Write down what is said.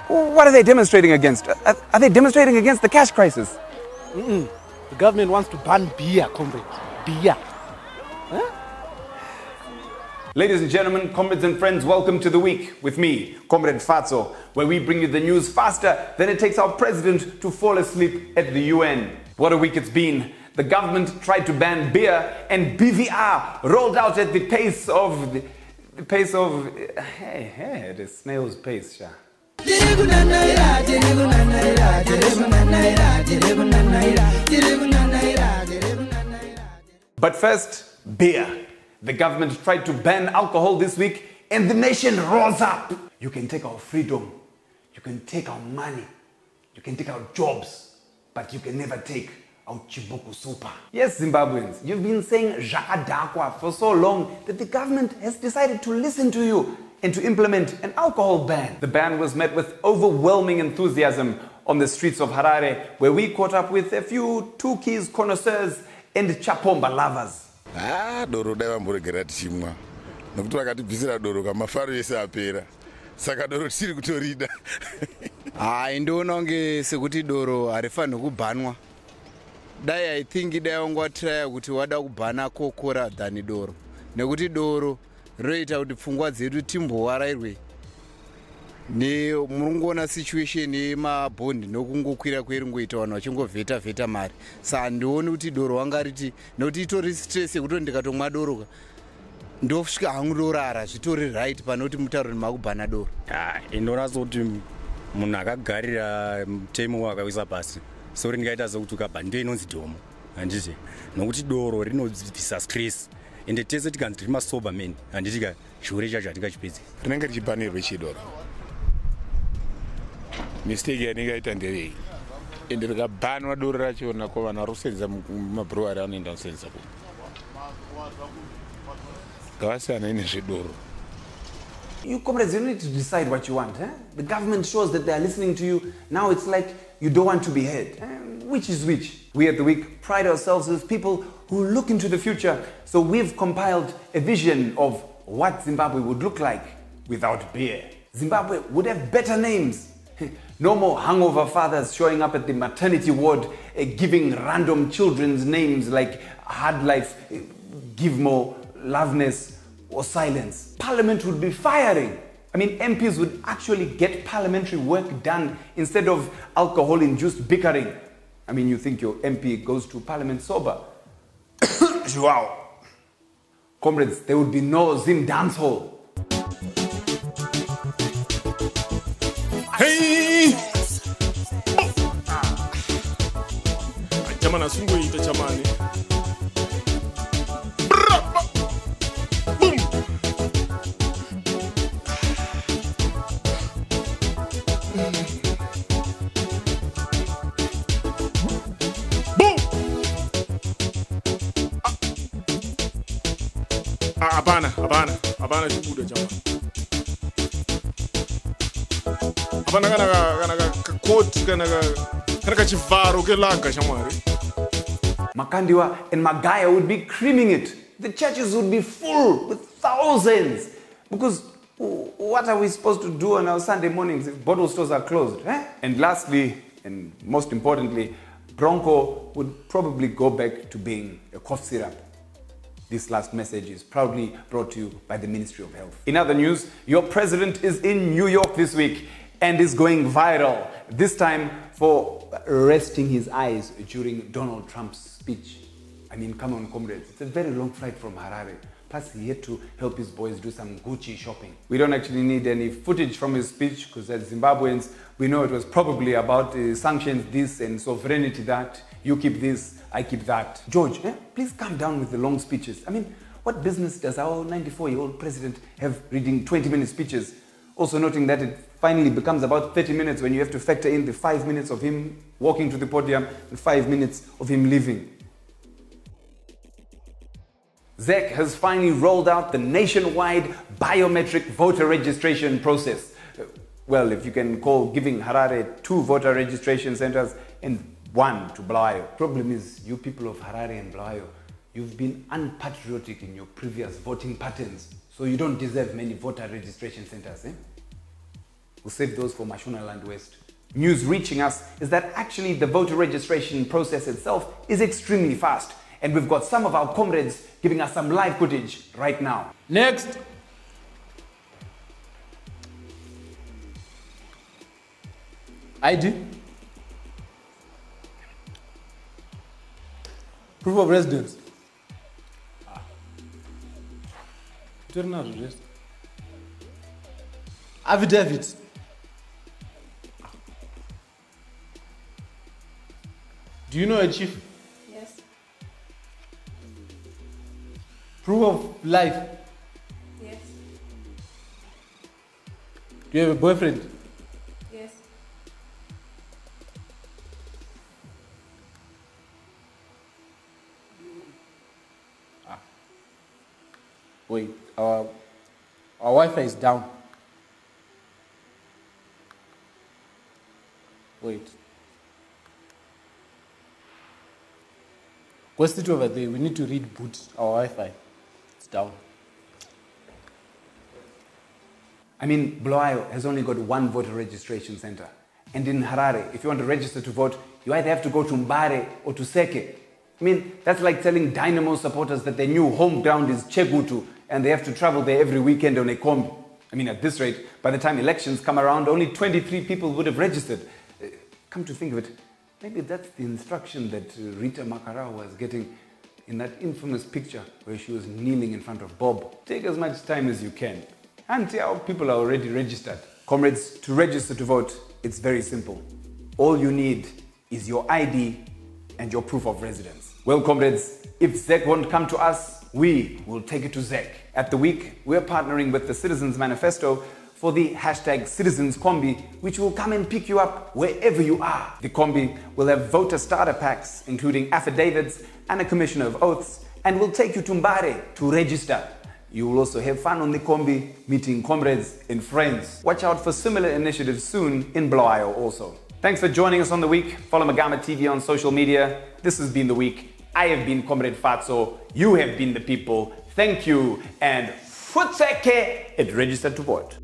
What are they demonstrating against? Are they demonstrating against the cash crisis? The government wants to ban beer, comrades. Beer. Huh? Ladies and gentlemen, comrades and friends, welcome to The Week with me, Comrade Fatso, where we bring you the news faster than it takes our president to fall asleep at the UN. What a week it's been. The government tried to ban beer and BVR rolled out at the pace of the snail's pace, Sha. But first, beer. The government tried to ban alcohol this week and the nation rose up. You can take our freedom, you can take our money, you can take our jobs, but you can never take our Chibuku super. Yes, Zimbabweans, you've been saying Jakadakwa for so long that the government has decided to listen to you and to implement an alcohol ban. The ban was met with overwhelming enthusiasm on the streets of Harare, where we caught up with a few Tukis connoisseurs and Chapomba lovers. Doro daiva mboregera tichimwa nokuti vakatibvisira doro kamafaro ese apera saka doro tiri kutorida. Ndoona kunge sekuti doro harifanirwi kubhanwa. Dai I think dai wangotraya kuti wada kubhana kokora than doro, nekuti doro roita kuti pfungwa dzedu timbowarairwe nemurungoona situation yemabhondi nokungokwira kweringoita vanhu vachingovheta mari. Saka ndioni kuti doro wangariti nokuti itori stress yekuti ndikatomwa doro ndosvika hangu ndorara zvitori right pane kuti mutauro nemakubhana doro. Indoona sokuti munhu akagarira mutemo wakawisa pasi so ringaita sekuti ukabhana ndiyo inonzi dhomo handiti, nokuti doro rinobvisa stress ende tese tikanzi tiri masober men handitika chiure chacho hatingachipedzi. Rinenge richibhanirwe chidoro. Mistake yanikaita nderei ende rikabhanwa doro rachona ko vanhu varosenza mabhruwari anoenda kusenza ko gavasiyana ine zvedoro. You comrades, you need to decide what you want. The government shows that they are listening to you. Now it's like you don't want to be heard. Which is which? We at The Week pride ourselves as people who look into the future. So we've compiled a vision of what Zimbabwe would look like without beer. Zimbabwe would have better names. No more hangover fathers showing up at the maternity ward giving random children's names like Hard Life, Give More, Loveness, or Silence. Parliament would be firing. I mean, MPs would actually get parliamentary work done instead of alcohol-induced bickering. I mean, you think your MP goes to parliament sober? Wow. Comrades, there would be no Zim dance hall. Hey! Jamana sungo ite chamani. Boom! Boom! Abana chibuda chama. Abana kana coat kana kachivaro kelanga chamwari. Makandiwa and Magaya would be creaming it. The churches would be full with thousands. Because what are we supposed to do on our Sunday mornings if bottle stores are closed? And lastly, and most importantly, Bronco would probably go back to being a cough syrup. This last message is proudly brought to you by the Ministry of Health. In other news, your president is in New York this week and is going viral. This time for resting his eyes during Donald Trump's speech. I mean, come on, comrades. It's a very long flight from Harare. Plus, he had to help his boys do some Gucci shopping. We don't actually need any footage from his speech because as Zimbabweans, we know it was probably about sanctions this and sovereignty that. You keep this, I keep that. George, please calm down with the long speeches. I mean, what business does our 94-year-old president have reading 20-minute speeches? Also noting that it finally becomes about 30 minutes when you have to factor in the 5 minutes of him walking to the podium and 5 minutes of him leaving. ZEC has finally rolled out the nationwide biometric voter registration process. Well, if you can call giving Harare 2 voter registration centers and 1 to Bulawayo. Problem is, you people of Harare and Bulawayo, you've been unpatriotic in your previous voting patterns, so you don't deserve many voter registration centers. We'll save those for Mashonaland West. News reaching us is that actually the voter registration process itself is extremely fast. And we've got some of our comrades giving us some live footage right now. Next. ID. Proof of residence. Turn out address. Affidavit. Do you know a chief? Yes. Proof of life. Yes. Do you have a boyfriend? Yes. Wait, our Wi-Fi is down. Wait. Go sit over there. We need to reboot our Wi-Fi. It's down. I mean, Bulawayo has only got one voter registration center. And in Harare, if you want to register to vote, you either have to go to Mbare or to Seke. I mean, that's like telling Dynamo supporters that their new home ground is Chegutu and they have to travel there every weekend on a combi. I mean, at this rate, by the time elections come around, only 23 people would have registered. Come to think of it, maybe that's the instruction that Rita Makarao was getting in that infamous picture where she was kneeling in front of Bob. Take as much time as you can. Until our people are already registered. Comrades, to register to vote, it's very simple. All you need is your ID and your proof of residence. Well, comrades, if ZEC won't come to us, we will take it to ZEC. At The Week, we're partnering with the Citizens Manifesto for the hashtag Citizens Combi, which will come and pick you up wherever you are. The Combi will have voter starter packs, including affidavits and a commission of oaths, and will take you to Mbare to register. You will also have fun on the Combi, meeting comrades and friends. Watch out for similar initiatives soon in Bulawayo also. Thanks for joining us on The Week. Follow Magama TV on social media. This has been The Week. I have been Comrade Fatso. You have been the people. Thank you. And Futseke, it registered to vote.